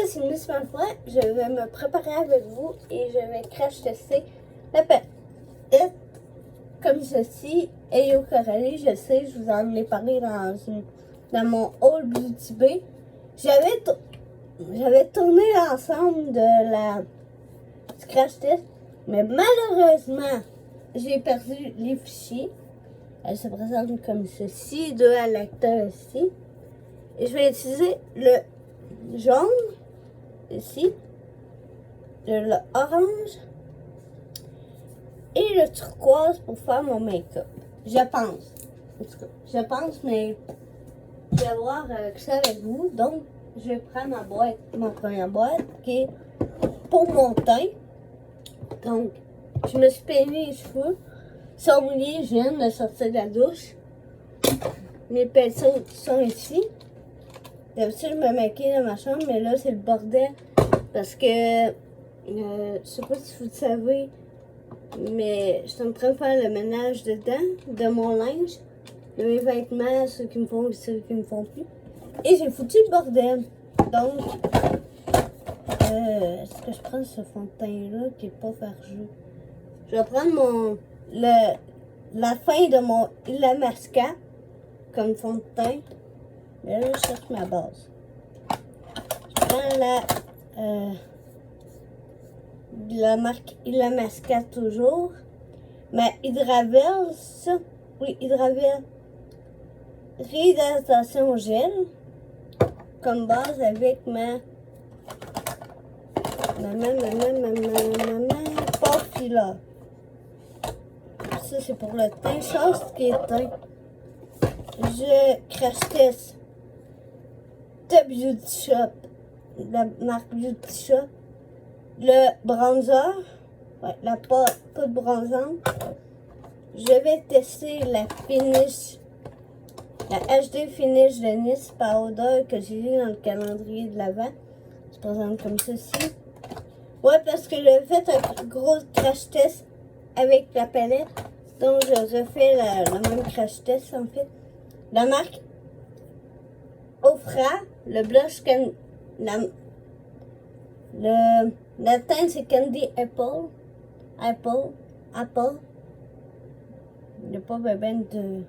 c'est Miss Malfoy. Je vais me préparer avec vous et je vais crash tester la palette comme ceci. Et au Coralie, je sais, je vous en ai parlé dans mon haul Beauty Bay. J'avais tourné l'ensemble du crash test, mais malheureusement, j'ai perdu les fichiers. Elle se présente comme ceci, deux à lecteur ici. Et je vais utiliser le jaune, ici, le orange et le turquoise pour faire mon make-up. Je pense. En tout cas, je pense, mais je vais voir ça avec vous. Donc, je prends ma première boîte qui est pour mon teint. Donc, je me suis peiné les cheveux. Ils sont mouillés, je viens de sortir de la douche. Mes pinceaux sont ici. D'habitude, je me maquille dans ma chambre, mais là, c'est le bordel. Parce que, je sais pas si vous le savez, mais je suis en train de faire le ménage dedans, de mon linge, de mes vêtements, ceux qui me font et ceux qui me font plus. Et j'ai foutu le bordel. Donc, est-ce que je prends ce fond de teint-là qui est pas fargeux? Je vais prendre la fin de mon Illamasqua comme fond de teint. Mais là, je cherche ma base. Je prends la marque Illamasqua toujours. Ma Hydravel, ça. Oui, Hydravel. Réhydratation gel. Comme base avec ma pâte filaire. Ça, c'est pour le teint. Chose qui est teint. Je crash test de Beauty Shop, la marque Beauty Shop, le bronzer, ouais, la poudre bronzante. Je vais tester la finish, la HD Finish de Nice Powder que j'ai vu dans le calendrier de l'Avent. Je présente comme ceci. Ouais, parce que j'ai fait un gros crash test avec la palette, donc je refais le même crash test en fait. La marque Ofra, le blush la teinte c'est Candy Apple. Il n'y a pas ben de.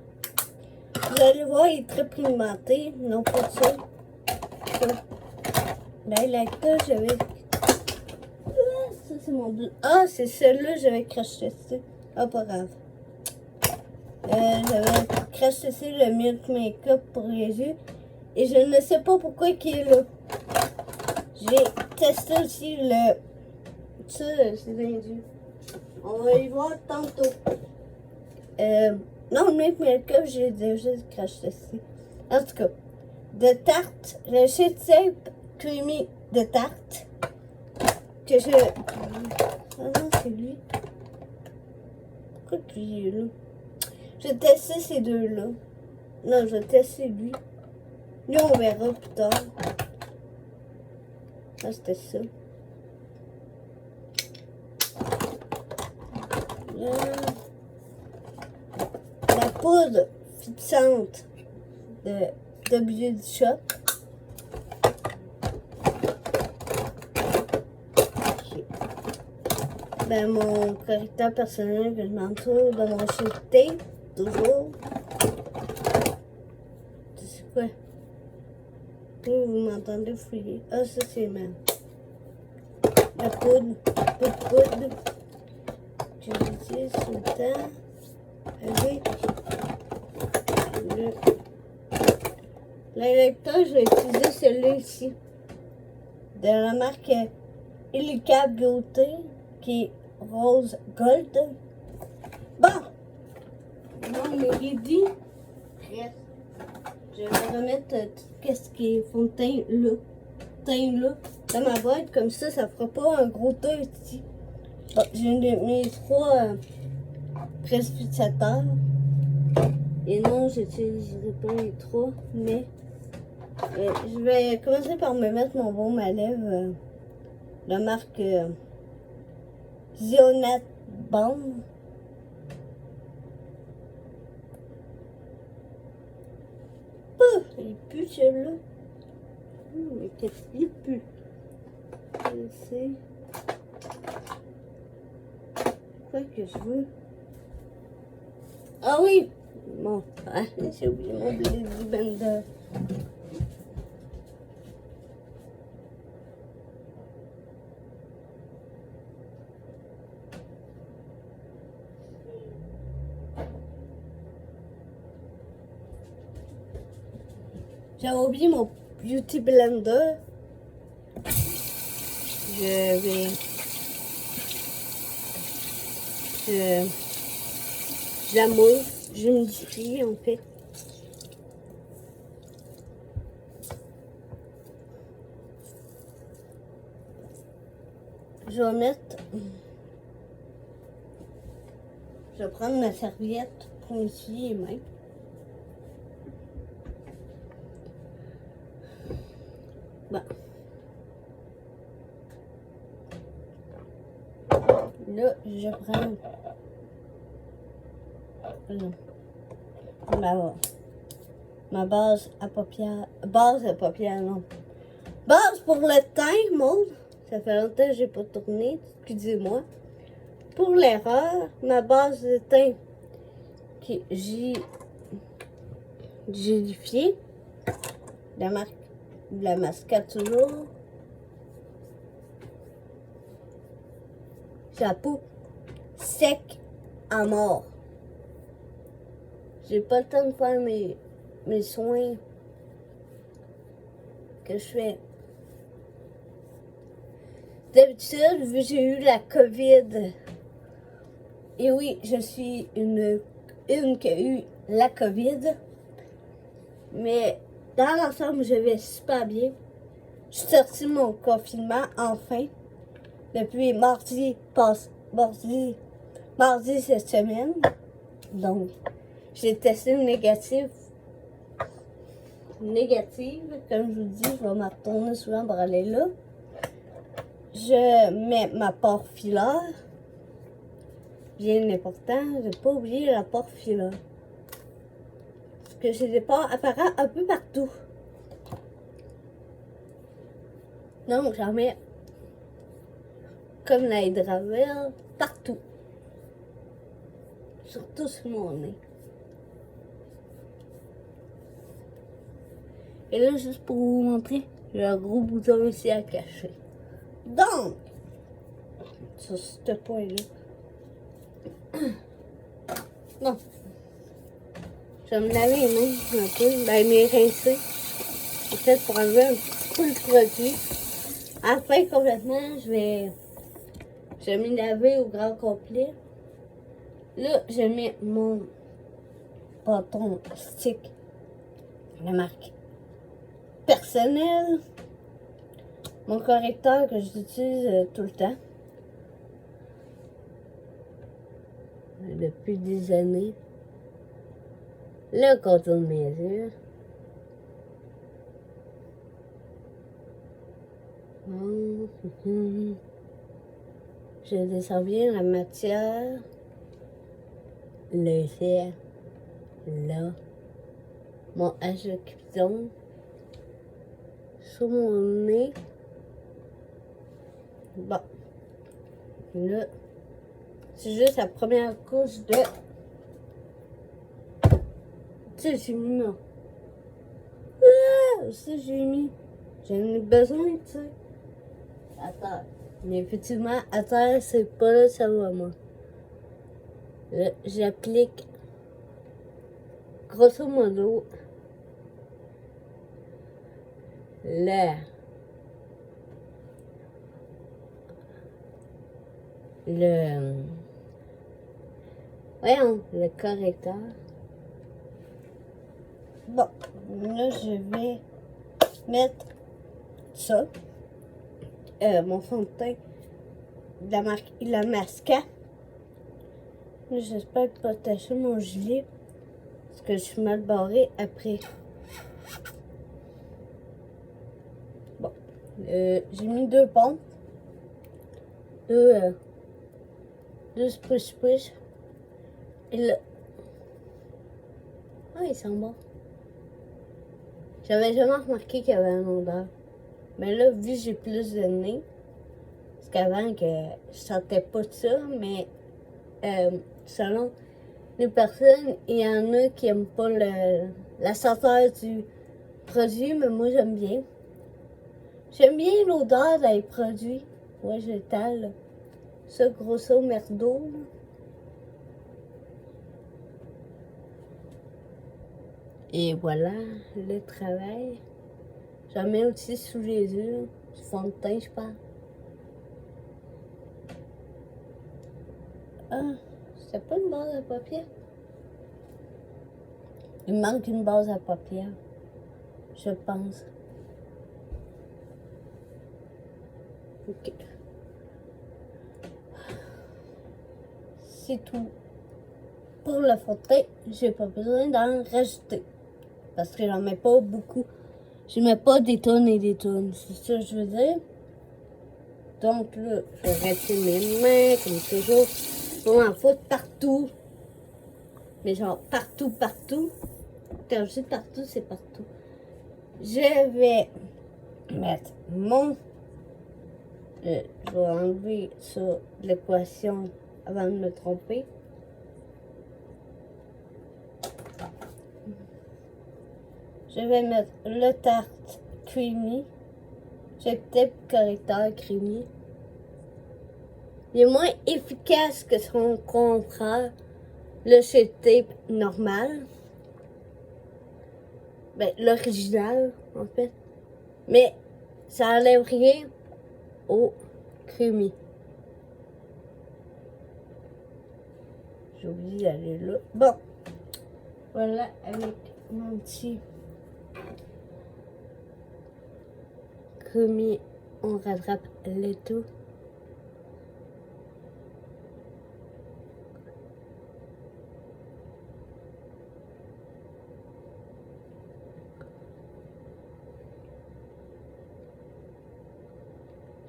Vous allez voir, il est très pigmenté, non pas de ça. L'highlighter, je vais. Ça c'est mon bleu. Ah, c'est celui-là, je vais crash tester. Ah, pas grave. J'avais crash testé le Milk Makeup pour les yeux. Et je ne sais pas pourquoi il est là. J'ai testé aussi le... Ça, c'est bien dur. On va y voir tantôt. Non, le Milk Makeup, j'ai déjà crash testé. En tout cas, de tarte, le Shade Shape Creamy de tarte. Que je... Ah non, c'est lui. Pourquoi lui est là? Je vais tester ces deux-là. Non, je vais tester lui. Lui, on verra plus tard. Ah, c'était ça. La poudre fixante de Beauty Shop. Okay. Ben, mon correcteur personnel que je m'entoure de mon Shape Tape. Toujours. C'est quoi? Vous m'entendez fouiller. Ah, ça c'est la poudre. Poudre. Que j'utilise tout le temps avec l'highlighter. Je vais utiliser celui-là ici. De la marque Illica Beauty qui est rose gold. Bon! Non, mais ready. Reste. Je vais remettre tout ce qui est fond de teint là, dans ma boîte. Comme ça fera pas un gros teint ici. Bon, j'ai mes trois précipitateurs. Et non, j'utiliserai pas les trois, mais je vais commencer par me mettre mon baume à lèvres. La marque Zionat Balm. Il pue celui-là. Mais qu'est-ce qu'il pue? C'est quoi que je veux? Ah oui! Bon, ah, j'ai oublié mon Blazzy Bender. J'avais oublié mon Beauty Blender. Je vais... Je la mouille. J'humidifie en fait. Je vais mettre... Je vais prendre ma serviette pour m'essuyer les mains. Bon. Là, je prends ma base à paupières. Base à paupières, non. Base pour le teint, mauve. Ça fait longtemps que j'ai pas tourné, excusez-moi. Pour l'erreur, ma base de teint que j'ai gélifiée. La mascara toujours. J'ai la peau sec à mort. J'ai pas le temps de faire mes soins que je fais. D'habitude, vu que j'ai eu la COVID, et oui, je suis une qui a eu la COVID, mais dans l'ensemble, je vais super bien. Je suis sortie de mon confinement, enfin, depuis mardi cette semaine. Donc, j'ai testé négative, comme je vous dis, je vais me retourner souvent pour aller là. Je mets ma port filaire. Bien important, de ne pas oublier la port filaire. Parce que j'ai des pores apparents un peu partout. Donc, j'en mets comme la Hydravel partout. Surtout sur mon nez. Et là, juste pour vous montrer, j'ai un gros bouton ici à cacher. Donc, sur ce point-là. Bon. Je vais me laver les mains un peu. Ben, mes rincées. Peut-être pour enlever un petit peu de produit. Après, complètement, je vais me laver au grand complet. Là, je mets mon bâton stick de marque personnelle. Mon correcteur que j'utilise tout le temps. Depuis des années. Le contour de mes yeux. Je descends bien la matière. Le fer. Là. Mon hache de cuisson. Sur mon nez. Bon. Là. C'est juste la première couche de... Tu sais, j'ai mis là. Ah! Ça, j'ai mis. J'en ai besoin, tu sais. Attends. Mais effectivement, à terre, c'est pas là que ça va, moi. Là, j'applique grosso modo le correcteur. Bon, là, je vais mettre ça. Mon fond de teint de la marque Illamasqua. J'espère que pas tacher mon gilet. Parce que je suis mal barrée après. Bon. J'ai mis 2 pompes. Deux squish. Et là. Ah, il sent bon. J'avais jamais remarqué qu'il y avait un odeur. Mais là, vu que j'ai plus de nez, Parce qu'avant, que je sentais pas de ça, mais selon les personnes, il y en a qui aiment pas la senteur du produit, mais moi, j'aime bien. J'aime bien l'odeur des produits végétaux. Ça, grosso merdo. Là. Et voilà, le travail. J'en mets aussi sous les yeux. Du fond de teint, je pense. Ah, c'était pas une base à paupières? Il me manque une base à paupières. Je pense. Ok. C'est tout. Pour le fond de teint, j'ai pas besoin d'en rajouter. Parce que j'en mets pas beaucoup. Je mets pas des tonnes et des tonnes. C'est ça que je veux dire. Donc là, je vais rincer mes mains, comme toujours. Je vais m'en foutre partout. Mais genre partout, partout. Quand je dis partout, c'est partout. Je vais mettre mon... je vais enlever ça de l'équation avant de me tromper. Je vais mettre le tarte creamy. J'ai peut-être correcteur creamy. Il est moins efficace que son contraire, le shape tape normal. Ben, l'original, en fait. Mais ça enlève rien au creamy. J'ai oublié d'aller là. Bon, voilà avec mon petit creamy, on rattrape le tout.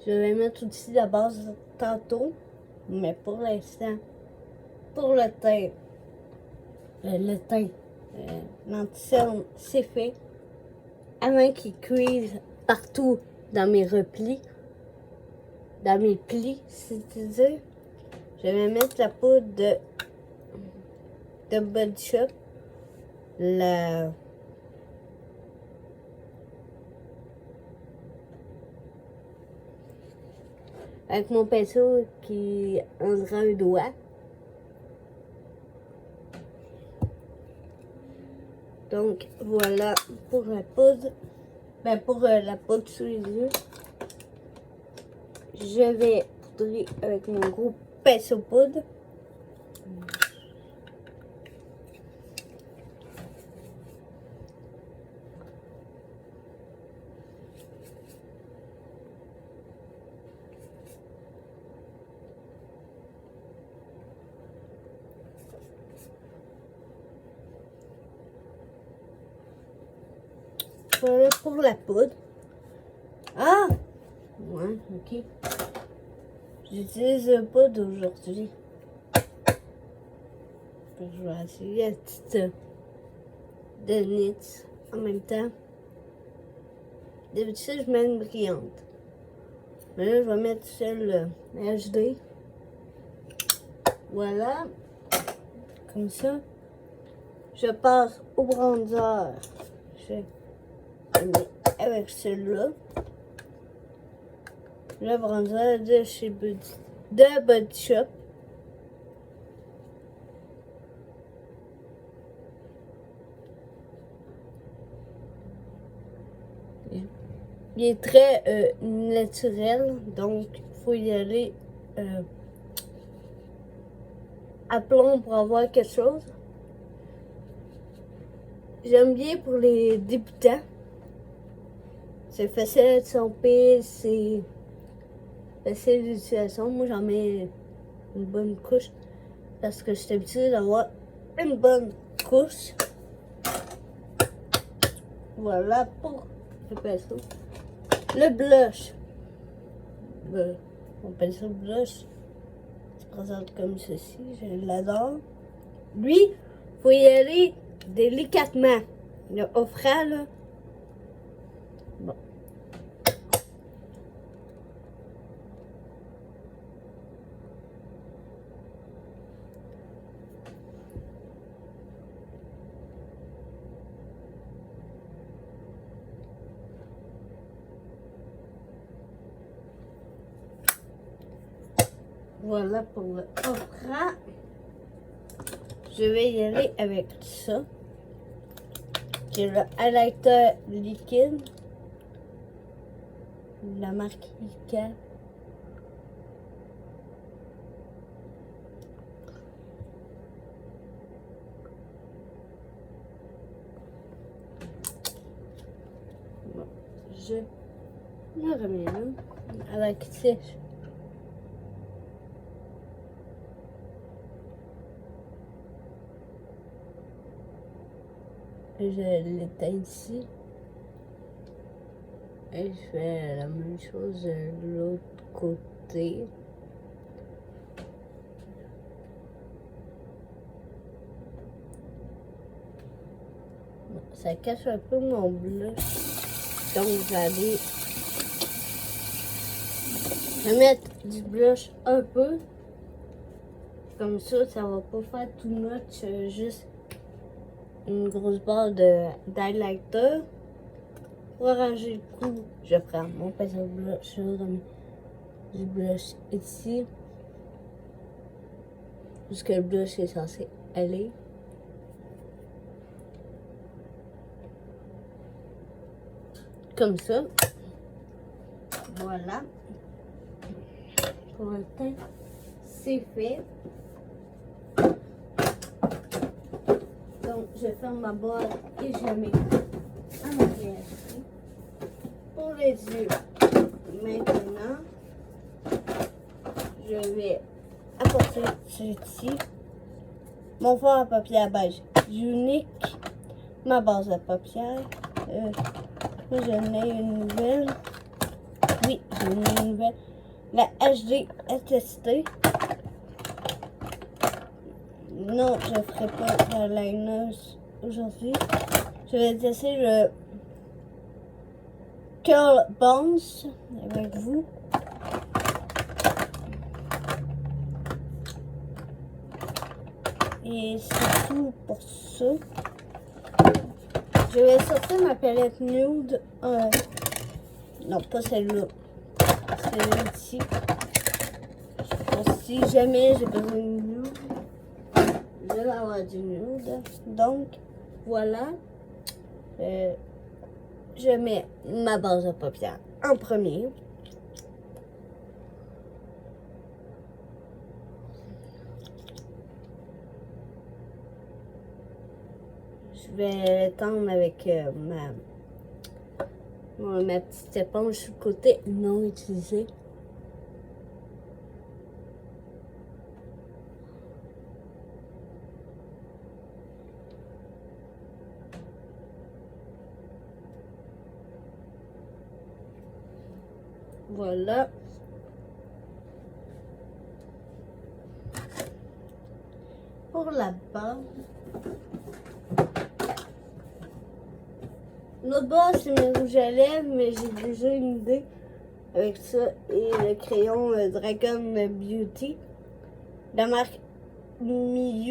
Je vais mettre aussi la base tantôt, mais pour l'instant, pour le teint, l'anticerne, c'est fait. Avant qu'il cuise partout dans mes replis, dans mes plis, c'est-à-dire, je vais mettre la poudre de Body Shop, avec mon pinceau qui en dirait un doigt. Donc voilà pour la poudre. Ben pour la poudre sous les yeux. Je vais poudrer avec mon gros pinceau poudre. Voilà pour la poudre. Ah! Ouais, ok. J'utilise la poudre aujourd'hui. Je vais essayer la petite de NYX en même temps. D'habitude, je mets une brillante. Mais là, je vais mettre celle HD. Voilà. Comme ça. Je passe au bronzer. Je mets avec celui-là. Le bronzer de chez Body Shop. Il est très naturel, donc il faut y aller à plomb pour avoir quelque chose. J'aime bien pour les débutants. C'est facile de s'empile, c'est facile d'utilisation. Moi, j'en mets une bonne couche parce que je suis habituée d'avoir une bonne couche. Voilà pour le pinceau. Le blush. Mon pinceau blush se présente comme ceci. Je l'adore. Lui, il faut y aller délicatement. Le offrant, là. Bon. Voilà pour le offrant. Je vais y aller avec ça. J'ai le highlighter liquide. La marque Ika. Bon, je me remets là avec sèche. Je l'éteins ici. Et je fais la même chose de l'autre côté. Bon, ça cache un peu mon blush. Donc je vais mettre du blush un peu. Comme ça va pas faire tout much, juste une grosse barre d'highlighter. Pour arranger le coup, je prends mon pinceau de blush, je remets du blush ici. Puisque le blush est censé aller. Comme ça. Voilà. Pour le teint, c'est fait. Donc, je ferme ma boîte et je mets en arrière ici. Pour les yeux, maintenant, je vais apporter ceci. Mon fard à paupières beige unique. Ma base à paupières. J'en ai une nouvelle. Oui, j'en ai une nouvelle. La HD SST. Non, je ne ferai pas de liner aujourd'hui. Je vais tester le Curl Bounce avec vous. Et c'est tout pour ça. Je vais sortir ma palette nude. Non, pas celle-là. Celle-ci. Si jamais j'ai besoin de nude, je vais avoir du nude. Donc, voilà. Je mets ma base à paupières en premier. Je vais l'étendre avec ma petite éponge sur le côté non utilisée. Voilà. Pour la base. L'autre base, c'est mes rouges à lèvres, mais j'ai déjà une idée avec ça et le crayon Dragon Beauty. La marque Miu.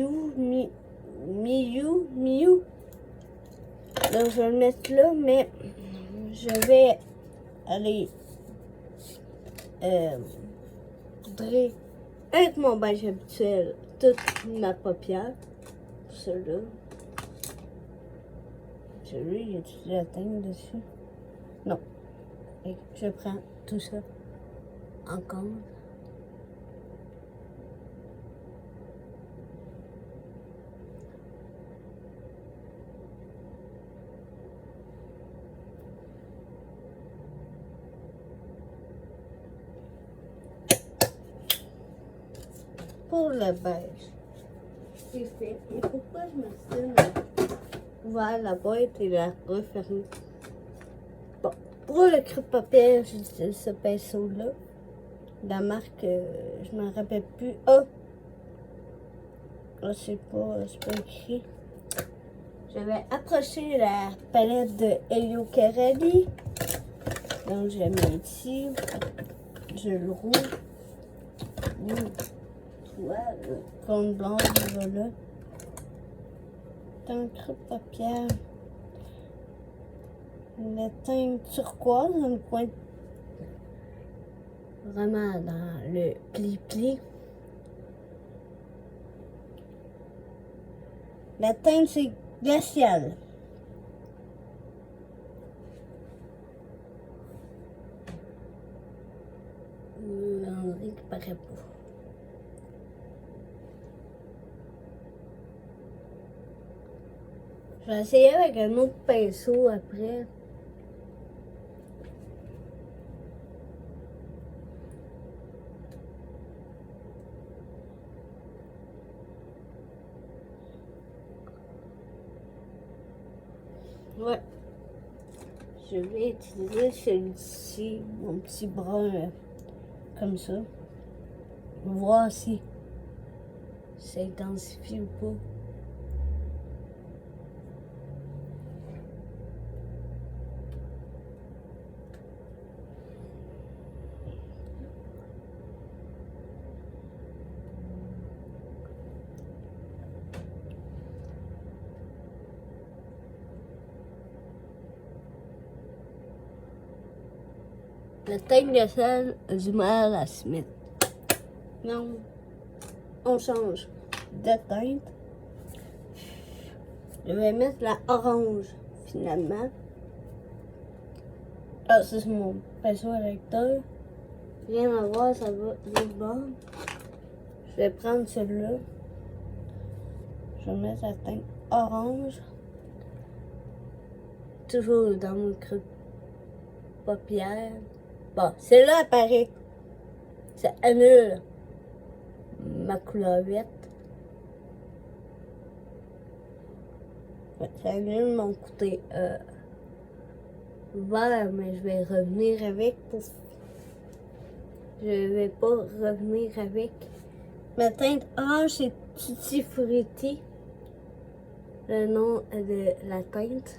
Donc je vais le mettre là, mais je vais aller poudrer avec mon beige habituel toute ma paupière. Celui-là. Celui-là, il y a-tu de la teinte dessus? Non. Et je prends tout ça encore. Pour le beige, c'est fait. Et pourquoi je me suis ouvert la boîte et la refermée? Bon, pour le creux-paupières, j'utilise ce pinceau-là. La marque, je ne me rappelle plus. Ah! Là, c'est pas écrit. Je vais approcher la palette de Elio Carelli. Donc, je la mets ici. Je le roule. Voilà, le cône blanc, voilà. Dans le creux-paupières. Le teint turquoise dans le coin. Vraiment dans le pli-pli. La teinte, c'est glacial. On dirait qu'il paraît pas. Je vais essayer avec un autre pinceau après. Ouais. Je vais utiliser celui-ci, mon petit brun, comme ça. Voir si ça intensifie ou pas. La teinte glaciale a du mal à se mettre. Non, on change de teinte. Je vais mettre la orange finalement. Ah, ça c'est mon pinceau à lecteur. Rien à voir, ça va du bord. Je vais prendre celui-là. Je vais mettre la teinte orange. Toujours dans mon creux de paupière. Bon, celle-là apparaît. Ça annule ma couleur verte. Ouais, ça annule mon côté vert, mais je vais revenir avec pour. Je vais pas revenir avec. Ma teinte orange, c'est Tutti Frutti. Le nom de la teinte.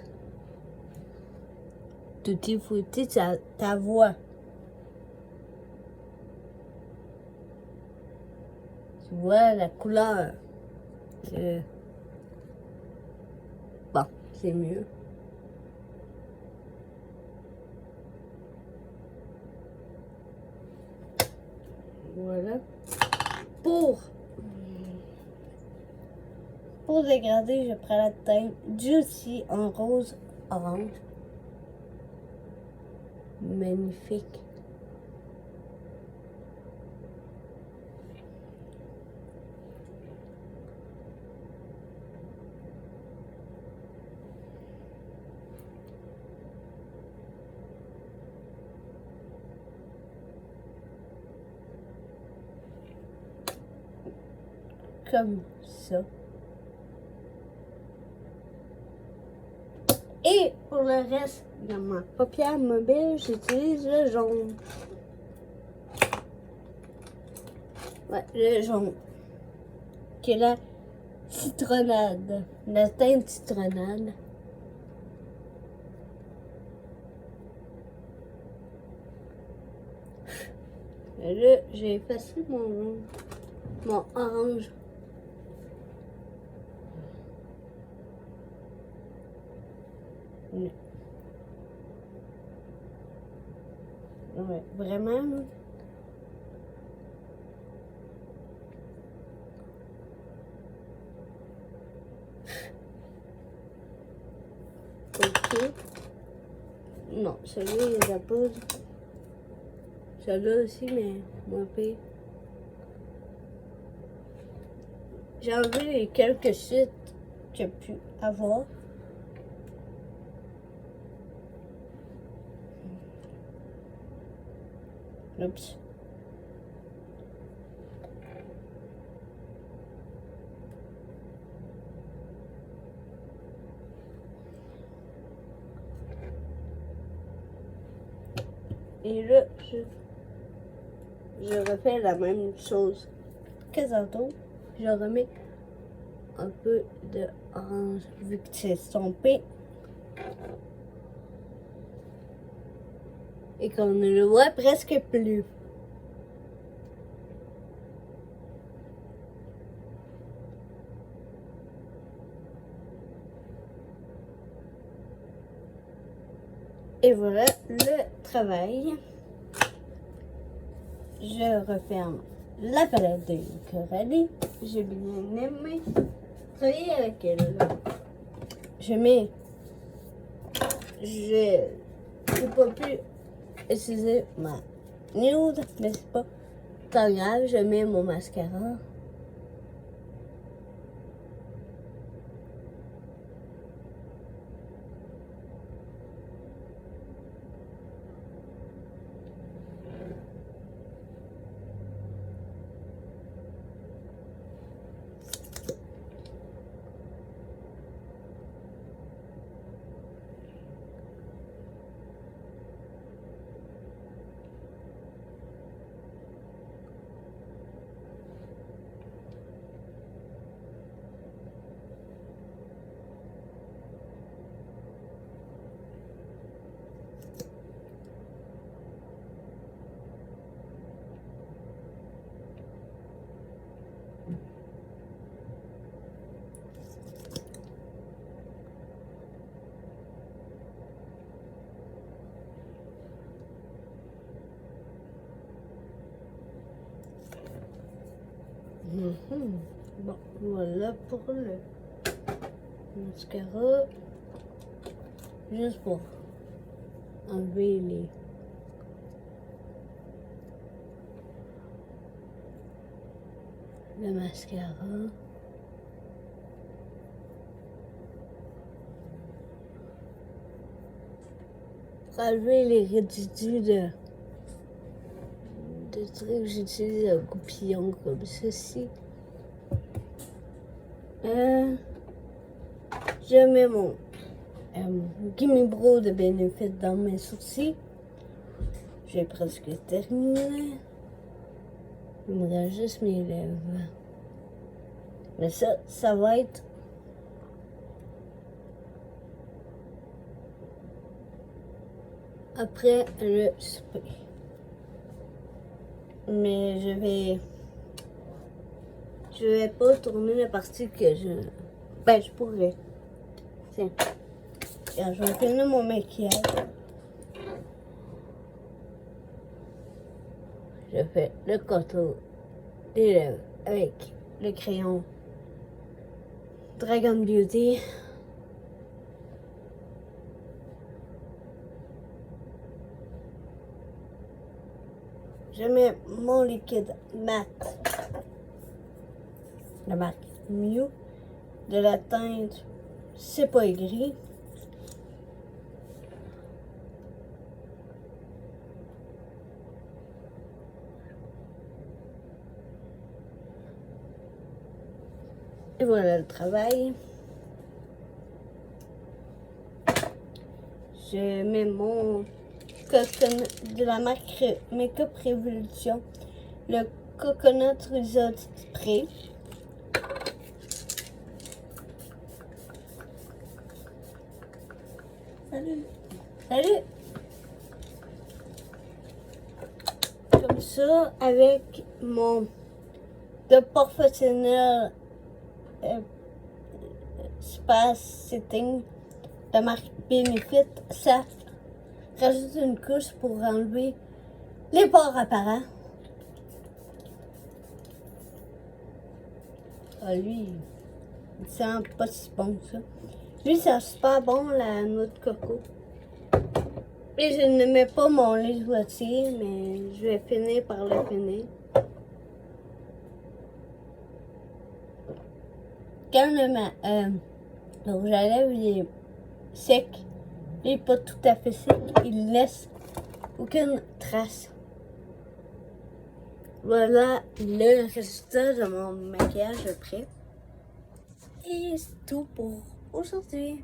Tutti Frutti, c'est ta voix. Tu vois la couleur. Bon, c'est mieux. Voilà. Pour dégrader, je prends la teinte Juicy en rose orange. Magnifique. Comme ça. Et pour le reste de ma paupière mobile, j'utilise le jaune. Ouais, le jaune. Qui est la citronnade. La teinte citronnade. Et là, j'ai effacé mon orange. Ouais, vraiment, là. Ok. Non, celui-là, il a pas. Celui-là aussi, mais moins pire. J'ai enlevé les quelques sites qu'il y a pu avoir. Oups. Et là, je refais la même chose que tantôt. Je remets un peu de orange vu que c'est estompé. Et qu'on ne le voit presque plus. Et voilà le travail. Je referme la palette de Coralie. J'ai bien aimé. travailler avec elle. Là. Je j'ai pas pu utiliser ma nude, mais c'est pas grave, je mets mon mascara. Bon, voilà pour le mascara. Juste pour enlever le mascara. Pour enlever les résidus de trucs, j'utilise un goupillon comme ceci. Je mets mon Gimme Bro de Benefit dans mes sourcils. J'ai presque terminé. Il me reste juste mes lèvres. Mais ça va être après le souper. Mais je vais pas tourner la partie que je pourrais. Tiens. Je vais finir mon maquillage. Je fais le contour des lèvres avec le crayon Dragon Beauty. Je mets mon liquide mat, la marque Miu, de la teinte C'est pas gris. Et voilà le travail. Je mets mon coconut de la marque Make-up Revolution, le Coconut Resort Spray. Salut! Salut! Comme ça, avec mon de professionnel Space Setting de marque Benefit, ça rajoute une couche pour enlever les pores apparents. Ah, lui, il sent pas si bon que ça. Lui, ça sent super bon, la noix de coco. Et je ne mets pas mon lait joitier, mais je vais finir par le finir. Quand le rouge à lèvres il est sec, il n'est pas tout à fait sec, il laisse aucune trace. Voilà le résultat de mon maquillage prêt. Et c'est tout pour aujourd'hui.